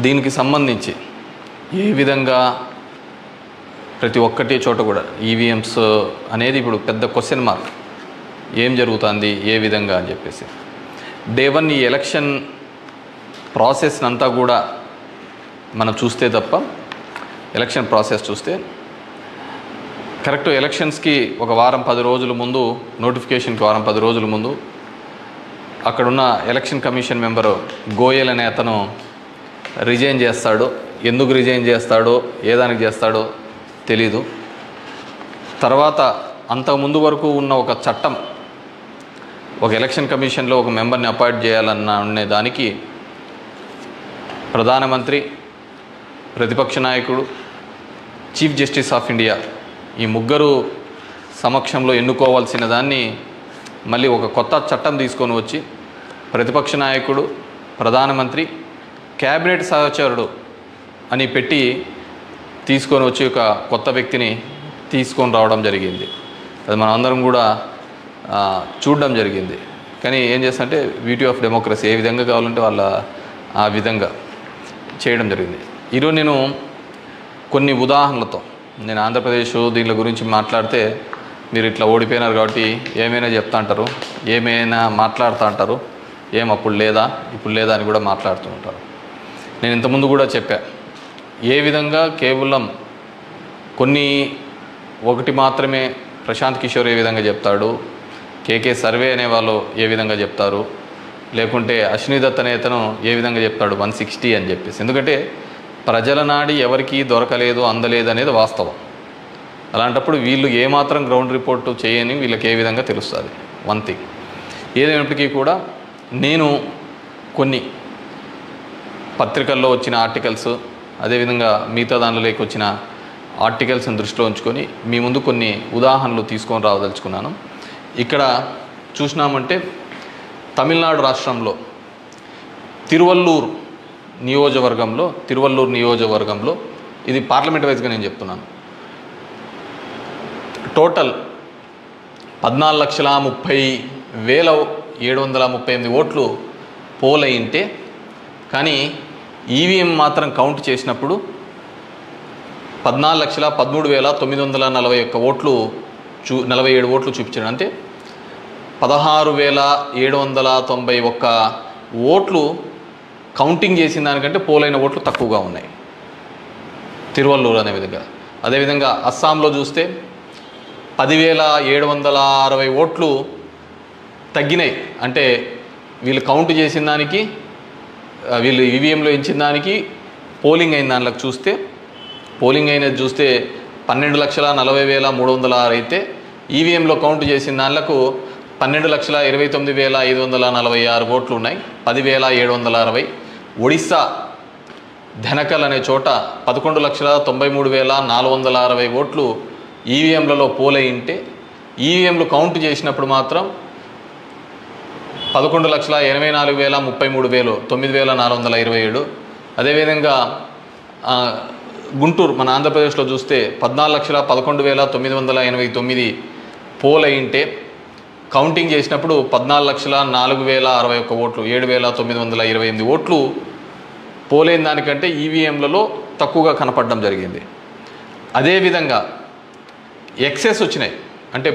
దీనికి సంబంధించి ఏ విధంగా ప్రతి ఒక్కటి చోట కూడా ఈవీఎంస్ అనేది ఇప్పుడు పెద్ద క్వశ్చన్ మార్క్. ఏం జరుగుతుంది ఏ విధంగా అని చెప్పేసి డే వన్ ఈ ఎలక్షన్ ప్రాసెస్ అంతా కూడా మనం చూస్తే తప్ప ఎలక్షన్ ప్రాసెస్ చూస్తే కరెక్ట్ ఎలక్షన్స్కి ఒక వారం 10 రోజుల ముందు, నోటిఫికేషన్కి వారం 10 రోజుల ముందు అక్కడున్న ఎలక్షన్ కమిషన్ మెంబరు గోయల్ అనే అతను రిజైన్ చేస్తాడు. ఎందుకు రిజైన్ చేస్తాడో ఏ దానికి చేస్తాడో తెలీదు. తర్వాత అంతకుముందు వరకు ఉన్న ఒక చట్టం, ఒక ఎలక్షన్ కమిషన్లో ఒక మెంబర్ని అపాయింట్ చేయాలనే దానికి ప్రధానమంత్రి, ప్రతిపక్ష నాయకుడు, చీఫ్ జస్టిస్ ఆఫ్ ఇండియా ఈ ముగ్గురు సమక్షంలో ఎన్నుకోవాల్సిన దాన్ని మళ్ళీ ఒక కొత్త చట్టం తీసుకొని వచ్చి ప్రతిపక్ష నాయకుడు, ప్రధానమంత్రి, క్యాబినెట్ సహచరుడు అని పెట్టి తీసుకొని వచ్చి ఒక కొత్త వ్యక్తిని తీసుకొని రావడం జరిగింది. అది మనం అందరం కూడా చూడడం జరిగింది. కానీ ఏం చేస్తారంటే బ్యూటీ ఆఫ్ డెమోక్రసీ, ఏ విధంగా కావాలంటే వాళ్ళ ఆ విధంగా చేయడం జరిగింది. ఈరోజు నేను కొన్ని ఉదాహరణలతో నేను ఆంధ్రప్రదేశ్ దీని గురించి మాట్లాడితే మీరు ఇట్లా ఓడిపోయినారు కాబట్టి ఏమైనా చెప్తా అంటారు, ఏమైనా మాట్లాడుతూ అంటారు, ఏం అప్పుడు లేదా ఇప్పుడు లేదా అని కూడా మాట్లాడుతూ ఉంటారు. నేను ఇంతకుముందు కూడా చెప్పా, ఏ విధంగా కేవలం ఒకటి మాత్రమే ప్రశాంత్ కిషోర్ ఏ విధంగా చెప్తాడు, కేకే సర్వే అనే వాళ్ళు ఏ విధంగా చెప్తారు, లేకుంటే అశ్విని దత్ అనే అతను ఏ విధంగా చెప్తాడు 160 అని చెప్పేసి. ఎందుకంటే ప్రజల నాడి ఎవరికి దొరకలేదు, అందలేదు అనేది వాస్తవం. అలాంటప్పుడు వీళ్ళు ఏమాత్రం గ్రౌండ్ రిపోర్టు చేయని వీళ్ళకి ఏ విధంగా తెలుస్తుంది. వన్ థింగ్ ఏదైనప్పటికీ కూడా నేను కొన్ని పత్రికల్లో వచ్చిన ఆర్టికల్స్, అదేవిధంగా మిగతా దానిలోకి వచ్చిన ఆర్టికల్స్ని దృష్టిలో ఉంచుకొని మీ ముందు కొన్ని ఉదాహరణలు తీసుకొని రావదలుచుకున్నాను. ఇక్కడ చూసినామంటే తమిళనాడు రాష్ట్రంలో తిరువల్లూరు నియోజకవర్గంలో ఇది పార్లమెంట్ వైజ్గా నేను చెప్తున్నాను, టోటల్ 14,30,738 ఓట్లు పోల్ అయింటే కానీ ఈవీఎం మాత్రం కౌంట్ చేసినప్పుడు 14,13,941 ఓట్లు 47 ఓట్లు చూపించాడు. అంటే 16,791 ఓట్లు కౌంటింగ్ చేసిన దానికంటే పోలైన ఓట్లు తక్కువగా ఉన్నాయి తిరువల్లూరు అనే విధంగా. అదేవిధంగా అస్సాంలో చూస్తే 10,760 ఓట్లు తగ్గినాయి. అంటే వీళ్ళు కౌంట్ చేసిన దానికి, వీళ్ళు ఈవీఎంలో ఇచ్చిన దానికి పోలింగ్ అయిన దానిలోకి చూస్తే, పోలింగ్ అయినది చూస్తే 12,40,306 అయితే ఈవీఎంలో కౌంట్ చేసిన దానిలకు 12,29,546 ఓట్లు ఉన్నాయి, 10,760. ఒడిస్సా ధనకల్ అనే చోట 11,93,460 ఓట్లు ఈవీఎంలలో పోలయింటే ఈవీఎంలు కౌంట్ చేసినప్పుడు మాత్రం 11,84,033, 9,427. అదేవిధంగా గుంటూరు మన ఆంధ్రప్రదేశ్లో చూస్తే 14,11,989 పోల్ అయింటే కౌంటింగ్ చేసినప్పుడు 14,04,061 ఓట్లు, 7,928 ఓట్లు పోలైన దానికంటే ఈవీఎంలలో తక్కువగా కనపడడం జరిగింది. అదేవిధంగా ఎక్సెస్ వచ్చినాయి. అంటే